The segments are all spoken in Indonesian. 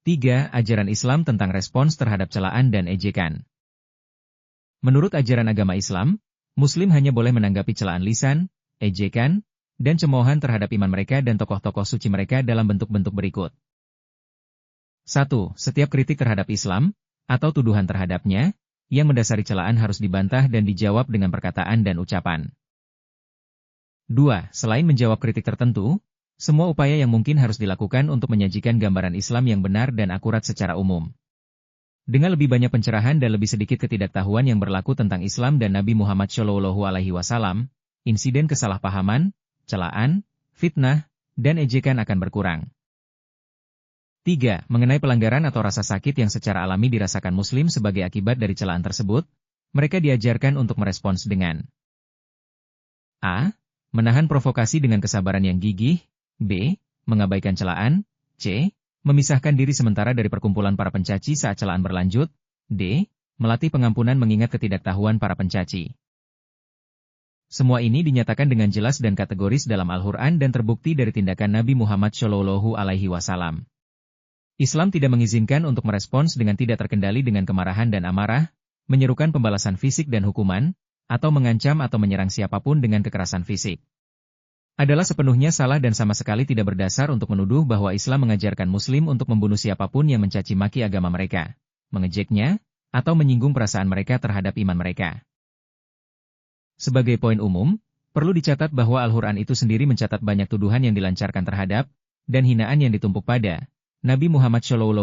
3. Ajaran Islam tentang respons terhadap celaan dan ejekan. Menurut ajaran agama Islam, Muslim hanya boleh menanggapi celaan lisan, ejekan, dan cemoohan terhadap iman mereka dan tokoh-tokoh suci mereka dalam bentuk-bentuk berikut. 1. Setiap kritik terhadap Islam, atau tuduhan terhadapnya, yang mendasari celaan harus dibantah dan dijawab dengan perkataan dan ucapan. 2. Selain menjawab kritik tertentu, semua upaya yang mungkin harus dilakukan untuk menyajikan gambaran Islam yang benar dan akurat secara umum. Dengan lebih banyak pencerahan dan lebih sedikit ketidaktahuan yang berlaku tentang Islam dan Nabi Muhammad SAW, insiden kesalahpahaman, celaan, fitnah, dan ejekan akan berkurang. 3. Mengenai pelanggaran atau rasa sakit yang secara alami dirasakan Muslim sebagai akibat dari celaan tersebut, mereka diajarkan untuk merespons dengan A. Menahan provokasi dengan kesabaran yang gigih, B. Mengabaikan celaan, C. Memisahkan diri sementara dari perkumpulan para pencaci saat celaan berlanjut, D. Melatih pengampunan mengingat ketidaktahuan para pencaci. Semua ini dinyatakan dengan jelas dan kategoris dalam Al-Quran dan terbukti dari tindakan Nabi Muhammad SAW. Islam tidak mengizinkan untuk merespons dengan tidak terkendali dengan kemarahan dan amarah, menyerukan pembalasan fisik dan hukuman, atau mengancam atau menyerang siapapun dengan kekerasan fisik. Adalah sepenuhnya salah dan sama sekali tidak berdasar untuk menuduh bahwa Islam mengajarkan Muslim untuk membunuh siapapun yang mencaci maki agama mereka, mengejeknya, atau menyinggung perasaan mereka terhadap iman mereka. Sebagai poin umum, perlu dicatat bahwa Al-Quran itu sendiri mencatat banyak tuduhan yang dilancarkan terhadap, dan hinaan yang ditumpuk pada, Nabi Muhammad SAW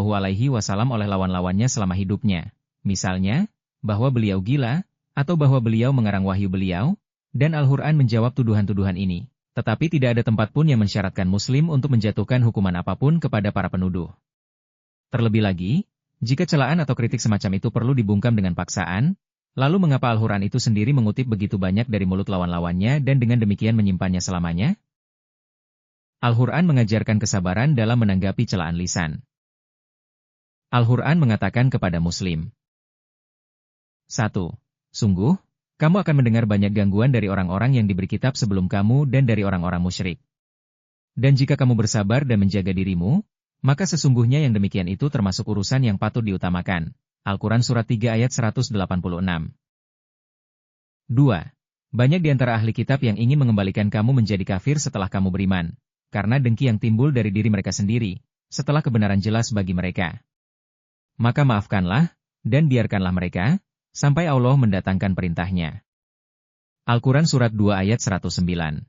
oleh lawan-lawannya selama hidupnya. Misalnya, bahwa beliau gila, atau bahwa beliau mengarang wahyu beliau, dan Al-Quran menjawab tuduhan-tuduhan ini. Tetapi tidak ada tempat pun yang mensyaratkan Muslim untuk menjatuhkan hukuman apapun kepada para penuduh. Terlebih lagi, jika celaan atau kritik semacam itu perlu dibungkam dengan paksaan, lalu mengapa Al-Quran itu sendiri mengutip begitu banyak dari mulut lawan-lawannya dan dengan demikian menyimpannya selamanya? Al-Quran mengajarkan kesabaran dalam menanggapi celaan lisan. Al-Quran mengatakan kepada Muslim. 1. Sungguh, kamu akan mendengar banyak gangguan dari orang-orang yang diberi kitab sebelum kamu dan dari orang-orang musyrik. Dan jika kamu bersabar dan menjaga dirimu, maka sesungguhnya yang demikian itu termasuk urusan yang patut diutamakan. Al-Quran Surat 3 ayat 186. 2. Banyak di antara ahli kitab yang ingin mengembalikan kamu menjadi kafir setelah kamu beriman, karena dengki yang timbul dari diri mereka sendiri, setelah kebenaran jelas bagi mereka. Maka maafkanlah, dan biarkanlah mereka, sampai Allah mendatangkan perintahnya. Al-Quran Surat 2 ayat 109.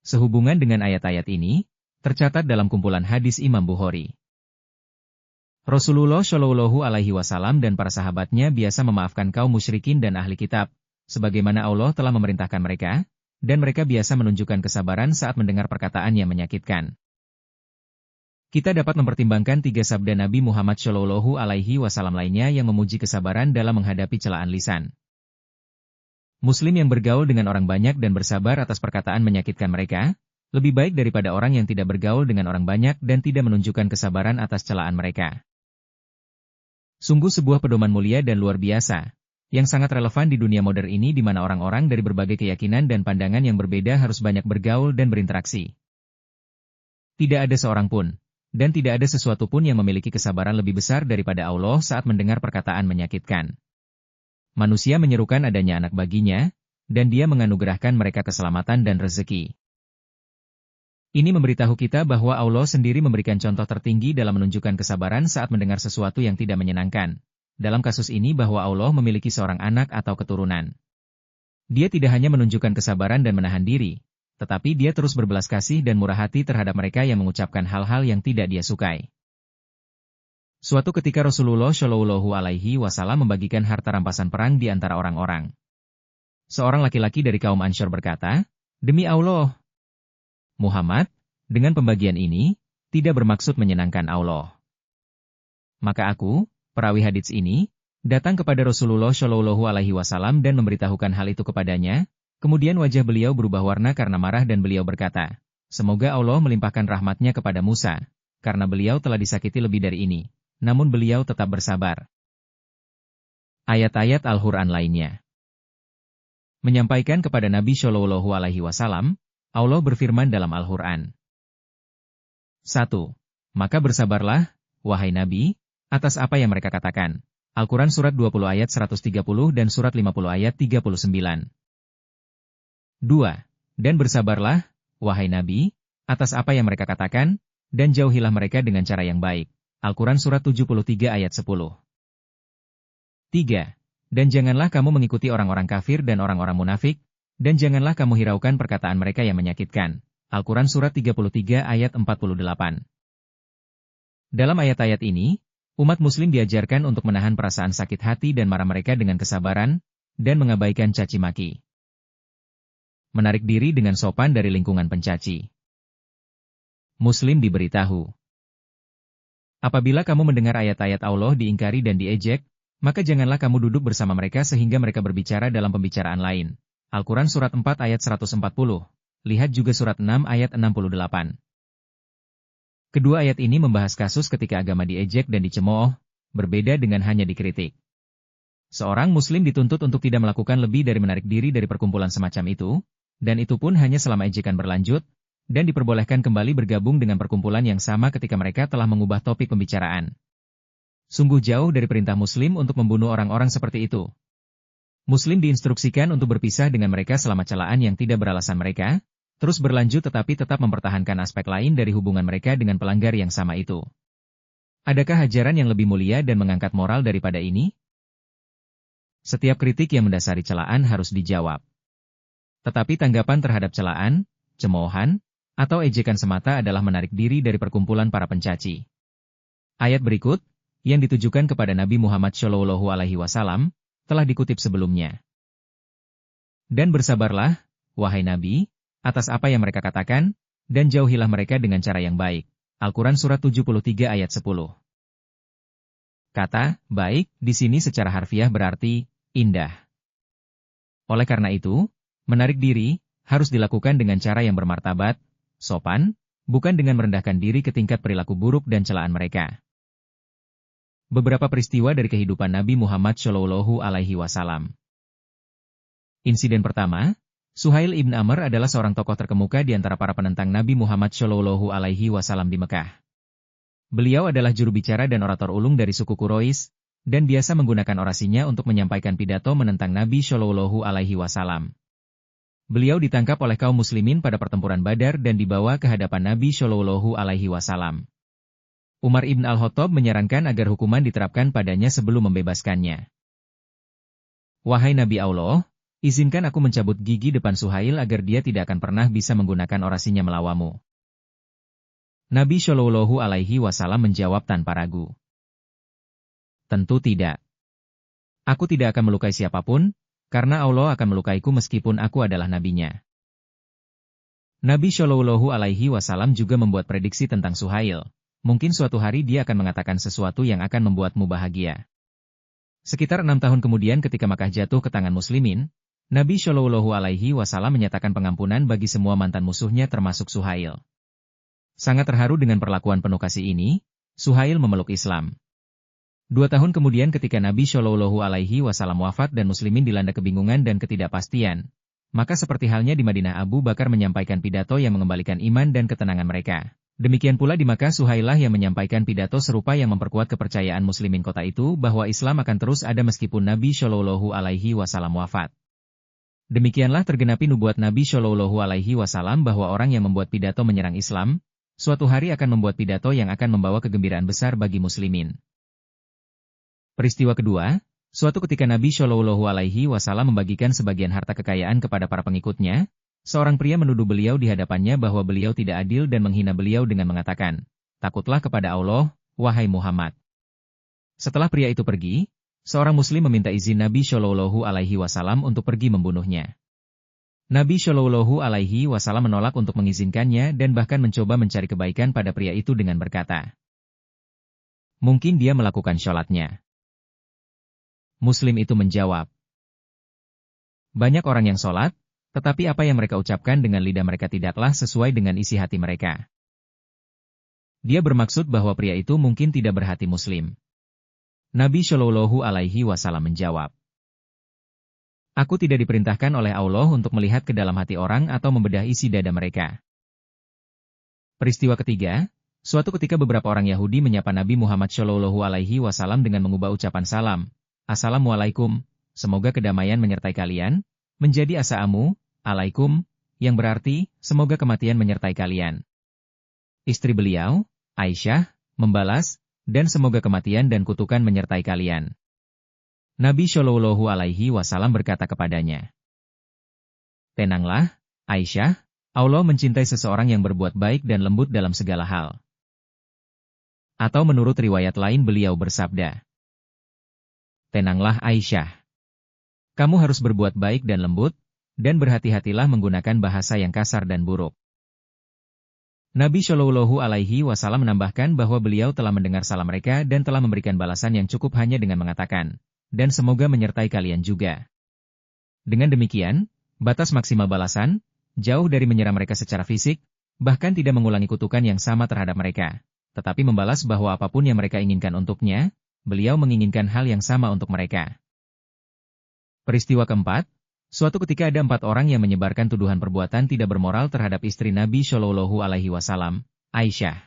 Sehubungan dengan ayat-ayat ini, tercatat dalam kumpulan hadis Imam Bukhari. Rasulullah SAW dan para sahabatnya biasa memaafkan kaum musyrikin dan ahli kitab, sebagaimana Allah telah memerintahkan mereka, dan mereka biasa menunjukkan kesabaran saat mendengar perkataan yang menyakitkan. Kita dapat mempertimbangkan 3 sabda Nabi Muhammad SAW lainnya yang memuji kesabaran dalam menghadapi celaan lisan. Muslim yang bergaul dengan orang banyak dan bersabar atas perkataan menyakitkan mereka, lebih baik daripada orang yang tidak bergaul dengan orang banyak dan tidak menunjukkan kesabaran atas celaan mereka. Sungguh sebuah pedoman mulia dan luar biasa, yang sangat relevan di dunia modern ini di mana orang-orang dari berbagai keyakinan dan pandangan yang berbeda harus banyak bergaul dan berinteraksi. Tidak ada seorang pun, dan tidak ada sesuatu pun yang memiliki kesabaran lebih besar daripada Allah saat mendengar perkataan menyakitkan. Manusia menyerukan adanya anak baginya, dan Dia menganugerahkan mereka keselamatan dan rezeki. Ini memberitahu kita bahwa Allah sendiri memberikan contoh tertinggi dalam menunjukkan kesabaran saat mendengar sesuatu yang tidak menyenangkan. Dalam kasus ini bahwa Allah memiliki seorang anak atau keturunan. Dia tidak hanya menunjukkan kesabaran dan menahan diri, tetapi Dia terus berbelas kasih dan murah hati terhadap mereka yang mengucapkan hal-hal yang tidak Dia sukai. Suatu ketika Rasulullah SAW membagikan harta rampasan perang di antara orang-orang. Seorang laki-laki dari kaum Ansyar berkata, "Demi Allah, Muhammad, dengan pembagian ini, tidak bermaksud menyenangkan Allah." Maka aku, perawi hadits ini, datang kepada Rasulullah SAW dan memberitahukan hal itu kepadanya. Kemudian wajah beliau berubah warna karena marah dan beliau berkata, "Semoga Allah melimpahkan rahmatnya kepada Musa, karena beliau telah disakiti lebih dari ini." Namun beliau tetap bersabar. Ayat-ayat Al-Quran lainnya menyampaikan kepada Nabi SAW, Allah berfirman dalam Al-Quran. 1. Maka bersabarlah, wahai Nabi, atas apa yang mereka katakan. Al-Quran Surat 20 ayat 130 dan Surat 50 ayat 39. 2. Dan bersabarlah, wahai Nabi, atas apa yang mereka katakan, dan jauhilah mereka dengan cara yang baik. Al-Quran Surat 73 ayat 10. 3. Dan janganlah kamu mengikuti orang-orang kafir dan orang-orang munafik, dan janganlah kamu hiraukan perkataan mereka yang menyakitkan. Al-Quran Surat 33 ayat 48. Dalam ayat-ayat ini, umat muslim diajarkan untuk menahan perasaan sakit hati dan marah mereka dengan kesabaran, dan mengabaikan caci maki. Menarik diri dengan sopan dari lingkungan pencaci. Muslim diberitahu. Apabila kamu mendengar ayat-ayat Allah diingkari dan diejek, maka janganlah kamu duduk bersama mereka sehingga mereka berbicara dalam pembicaraan lain. Al-Quran Surat 4 ayat 140. Lihat juga Surat 6 ayat 68. Kedua ayat ini membahas kasus ketika agama diejek dan dicemooh, berbeda dengan hanya dikritik. Seorang muslim dituntut untuk tidak melakukan lebih dari menarik diri dari perkumpulan semacam itu, dan itu pun hanya selama ejekan berlanjut, dan diperbolehkan kembali bergabung dengan perkumpulan yang sama ketika mereka telah mengubah topik pembicaraan. Sungguh jauh dari perintah muslim untuk membunuh orang-orang seperti itu. Muslim diinstruksikan untuk berpisah dengan mereka selama celaan yang tidak beralasan mereka, terus berlanjut tetapi tetap mempertahankan aspek lain dari hubungan mereka dengan pelanggar yang sama itu. Adakah ajaran yang lebih mulia dan mengangkat moral daripada ini? Setiap kritik yang mendasari celaan harus dijawab. Tetapi tanggapan terhadap celaan, cemoohan, atau ejekan semata adalah menarik diri dari perkumpulan para pencaci. Ayat berikut, yang ditujukan kepada Nabi Muhammad SAW, telah dikutip sebelumnya. Dan bersabarlah, wahai Nabi, atas apa yang mereka katakan, dan jauhilah mereka dengan cara yang baik. Al-Quran Surat 73 ayat 10. Kata, baik, di sini secara harfiah berarti, indah. Oleh karena itu, menarik diri, harus dilakukan dengan cara yang bermartabat, sopan, bukan dengan merendahkan diri ke tingkat perilaku buruk dan celaan mereka. Beberapa peristiwa dari kehidupan Nabi Muhammad SAW. Insiden pertama, Suhail ibn Amr adalah seorang tokoh terkemuka di antara para penentang Nabi Muhammad SAW di Mekah. Beliau adalah juru bicara dan orator ulung dari suku Quraisy, dan biasa menggunakan orasinya untuk menyampaikan pidato menentang Nabi SAW. Beliau ditangkap oleh kaum muslimin pada pertempuran Badar dan dibawa ke hadapan Nabi SAW. Umar ibn al-Khattab menyarankan agar hukuman diterapkan padanya sebelum membebaskannya. Wahai Nabi Allah, izinkan aku mencabut gigi depan Suhail agar dia tidak akan pernah bisa menggunakan orasinya melawamu. Nabi SAW menjawab tanpa ragu. Tentu tidak. Aku tidak akan melukai siapapun, karena Allah akan melukaiku meskipun aku adalah nabinya. Nabi SAW juga membuat prediksi tentang Suhail. Mungkin suatu hari dia akan mengatakan sesuatu yang akan membuatmu bahagia. Sekitar 6 tahun kemudian ketika Makkah jatuh ke tangan muslimin, Nabi SAW menyatakan pengampunan bagi semua mantan musuhnya termasuk Suhail. Sangat terharu dengan perlakuan penuh kasih ini, Suhail memeluk Islam. 2 tahun kemudian ketika Nabi SAW wafat dan muslimin dilanda kebingungan dan ketidakpastian, maka seperti halnya di Madinah Abu Bakar menyampaikan pidato yang mengembalikan iman dan ketenangan mereka. Demikian pula di Makkah Suhailah yang menyampaikan pidato serupa yang memperkuat kepercayaan muslimin kota itu bahwa Islam akan terus ada meskipun Nabi SAW wafat. Demikianlah tergenapi nubuat Nabi SAW bahwa orang yang membuat pidato menyerang Islam, suatu hari akan membuat pidato yang akan membawa kegembiraan besar bagi muslimin. Peristiwa kedua, suatu ketika Nabi SAW membagikan sebagian harta kekayaan kepada para pengikutnya, seorang pria menuduh beliau di hadapannya bahwa beliau tidak adil dan menghina beliau dengan mengatakan, "Takutlah kepada Allah, wahai Muhammad." Setelah pria itu pergi, seorang muslim meminta izin Nabi SAW untuk pergi membunuhnya. Nabi SAW menolak untuk mengizinkannya dan bahkan mencoba mencari kebaikan pada pria itu dengan berkata, "Mungkin dia melakukan sholatnya." Muslim itu menjawab, "Banyak orang yang sholat, tetapi apa yang mereka ucapkan dengan lidah mereka tidaklah sesuai dengan isi hati mereka." Dia bermaksud bahwa pria itu mungkin tidak berhati muslim. Nabi SAW menjawab, "Aku tidak diperintahkan oleh Allah untuk melihat ke dalam hati orang atau membedah isi dada mereka." Peristiwa ketiga, Suatu ketika beberapa orang Yahudi menyapa Nabi Muhammad Shallallahu Alaihi Wasallam dengan mengubah ucapan salam, Assalamualaikum, semoga kedamaian menyertai kalian, menjadi Assalamu alaikum, yang berarti, semoga kematian menyertai kalian. Istri beliau, Aisyah, membalas, dan semoga kematian dan kutukan menyertai kalian. Nabi Shallallahu Alaihi Wasallam berkata kepadanya, tenanglah, Aisyah, Allah mencintai seseorang yang berbuat baik dan lembut dalam segala hal. Atau menurut riwayat lain beliau bersabda, tenanglah Aisyah. Kamu harus berbuat baik dan lembut, dan berhati-hatilah menggunakan bahasa yang kasar dan buruk. Nabi Shallallahu Alaihi Wasallam menambahkan bahwa beliau telah mendengar salam mereka dan telah memberikan balasan yang cukup hanya dengan mengatakan, dan semoga menyertai kalian juga. Dengan demikian, batas maksimal balasan, jauh dari menyerang mereka secara fisik, bahkan tidak mengulangi kutukan yang sama terhadap mereka, tetapi membalas bahwa apapun yang mereka inginkan untuknya, beliau menginginkan hal yang sama untuk mereka. Peristiwa keempat, suatu ketika ada 4 orang yang menyebarkan tuduhan perbuatan tidak bermoral terhadap istri Nabi Shallallahu Alaihi Wasallam, Aisyah.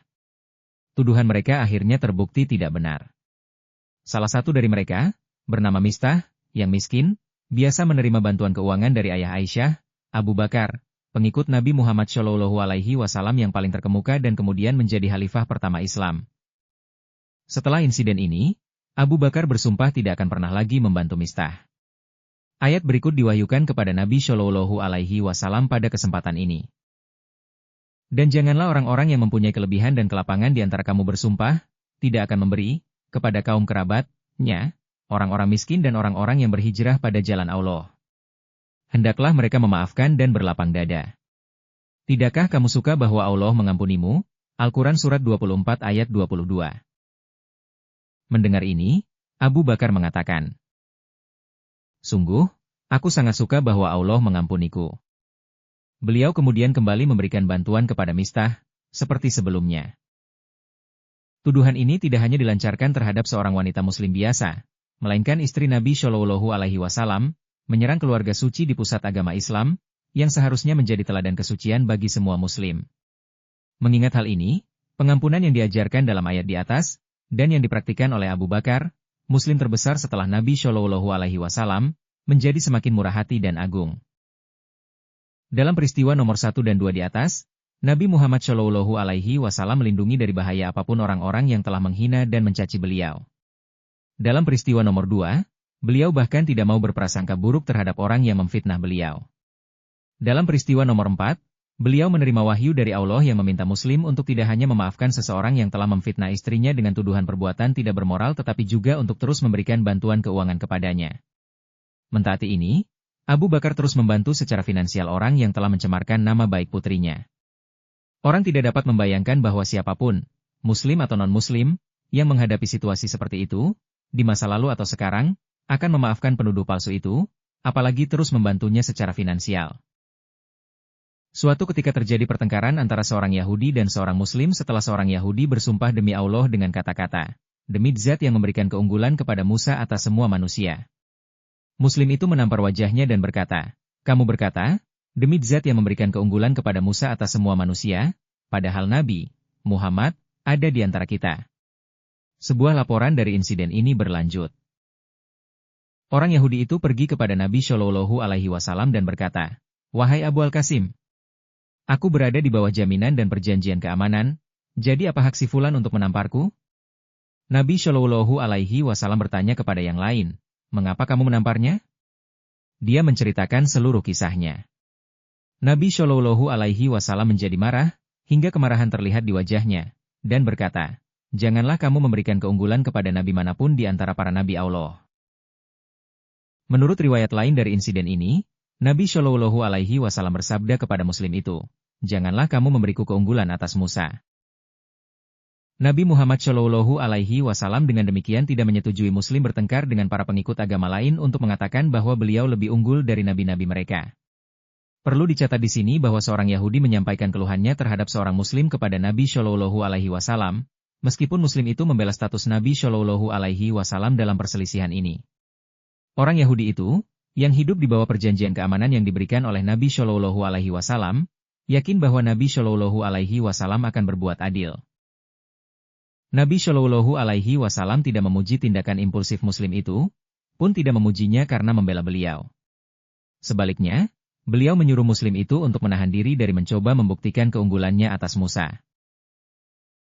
Tuduhan mereka akhirnya terbukti tidak benar. Salah satu dari mereka, bernama Mistah, yang miskin, biasa menerima bantuan keuangan dari ayah Aisyah, Abu Bakar, pengikut Nabi Muhammad Shallallahu Alaihi Wasallam yang paling terkemuka dan kemudian menjadi khalifah pertama Islam. Setelah insiden ini, Abu Bakar bersumpah tidak akan pernah lagi membantu Mistah. Ayat berikut diwahyukan kepada Nabi Shallallahu Alaihi Wasallam pada kesempatan ini. Dan janganlah orang-orang yang mempunyai kelebihan dan kelapangan di antara kamu bersumpah, tidak akan memberi, kepada kaum kerabatnya, orang-orang miskin dan orang-orang yang berhijrah pada jalan Allah. Hendaklah mereka memaafkan dan berlapang dada. Tidakkah kamu suka bahwa Allah mengampunimu? Al-Quran Surat 24 ayat 22. Mendengar ini, Abu Bakar mengatakan, sungguh, aku sangat suka bahwa Allah mengampuniku. Beliau kemudian kembali memberikan bantuan kepada Mistah, seperti sebelumnya. Tuduhan ini tidak hanya dilancarkan terhadap seorang wanita muslim biasa, melainkan istri Nabi Shallallahu Alaihi Wasallam, menyerang keluarga suci di pusat agama Islam, yang seharusnya menjadi teladan kesucian bagi semua muslim. Mengingat hal ini, pengampunan yang diajarkan dalam ayat di atas, dan yang dipraktikkan oleh Abu Bakar, muslim terbesar setelah Nabi Shallallahu Alaihi Wasallam, menjadi semakin murah hati dan agung. Dalam peristiwa nomor 1 dan 2 di atas, Nabi Muhammad Shallallahu Alaihi Wasallam melindungi dari bahaya apapun orang-orang yang telah menghina dan mencaci beliau. Dalam peristiwa nomor 2, beliau bahkan tidak mau berprasangka buruk terhadap orang yang memfitnah beliau. Dalam peristiwa nomor 4, beliau menerima wahyu dari Allah yang meminta muslim untuk tidak hanya memaafkan seseorang yang telah memfitnah istrinya dengan tuduhan perbuatan tidak bermoral tetapi juga untuk terus memberikan bantuan keuangan kepadanya. Mentaati ini, Abu Bakar terus membantu secara finansial orang yang telah mencemarkan nama baik putrinya. Orang tidak dapat membayangkan bahwa siapapun, muslim atau non-muslim, yang menghadapi situasi seperti itu, di masa lalu atau sekarang, akan memaafkan penuduh palsu itu, apalagi terus membantunya secara finansial. Suatu ketika terjadi pertengkaran antara seorang Yahudi dan seorang Muslim setelah seorang Yahudi bersumpah demi Allah dengan kata-kata, demi Zat yang memberikan keunggulan kepada Musa atas semua manusia. Muslim itu menampar wajahnya dan berkata, kamu berkata, demi Zat yang memberikan keunggulan kepada Musa atas semua manusia, padahal Nabi Muhammad ada di antara kita. Sebuah laporan dari insiden ini berlanjut. Orang Yahudi itu pergi kepada Nabi Shallallahu Alaihi Wasallam dan berkata, wahai Abu Al-Qasim, aku berada di bawah jaminan dan perjanjian keamanan, jadi apa hak si fulan untuk menamparku? Nabi Shallallahu Alaihi Wasallam bertanya kepada yang lain, mengapa kamu menamparnya? Dia menceritakan seluruh kisahnya. Nabi Shallallahu Alaihi Wasallam menjadi marah, hingga kemarahan terlihat di wajahnya, dan berkata, janganlah kamu memberikan keunggulan kepada nabi manapun di antara para nabi Allah. Menurut riwayat lain dari insiden ini, Nabi Shallallahu Alaihi Wasallam bersabda kepada Muslim itu, janganlah kamu memberiku keunggulan atas Musa. Nabi Muhammad Shallallahu Alaihi Wasallam dengan demikian tidak menyetujui Muslim bertengkar dengan para pengikut agama lain untuk mengatakan bahwa beliau lebih unggul dari nabi-nabi mereka. Perlu dicatat di sini bahwa seorang Yahudi menyampaikan keluhannya terhadap seorang Muslim kepada Nabi Shallallahu Alaihi Wasallam, meskipun Muslim itu membela status Nabi Shallallahu Alaihi Wasallam dalam perselisihan ini. Orang Yahudi itu, yang hidup di bawah perjanjian keamanan yang diberikan oleh Nabi Shallallahu Alaihi Wasallam, yakin bahwa Nabi Shallallahu Alaihi Wasallam akan berbuat adil. Nabi Shallallahu Alaihi Wasallam tidak memuji tindakan impulsif Muslim itu, pun tidak memujinya karena membela beliau. Sebaliknya, beliau menyuruh Muslim itu untuk menahan diri dari mencoba membuktikan keunggulannya atas Musa.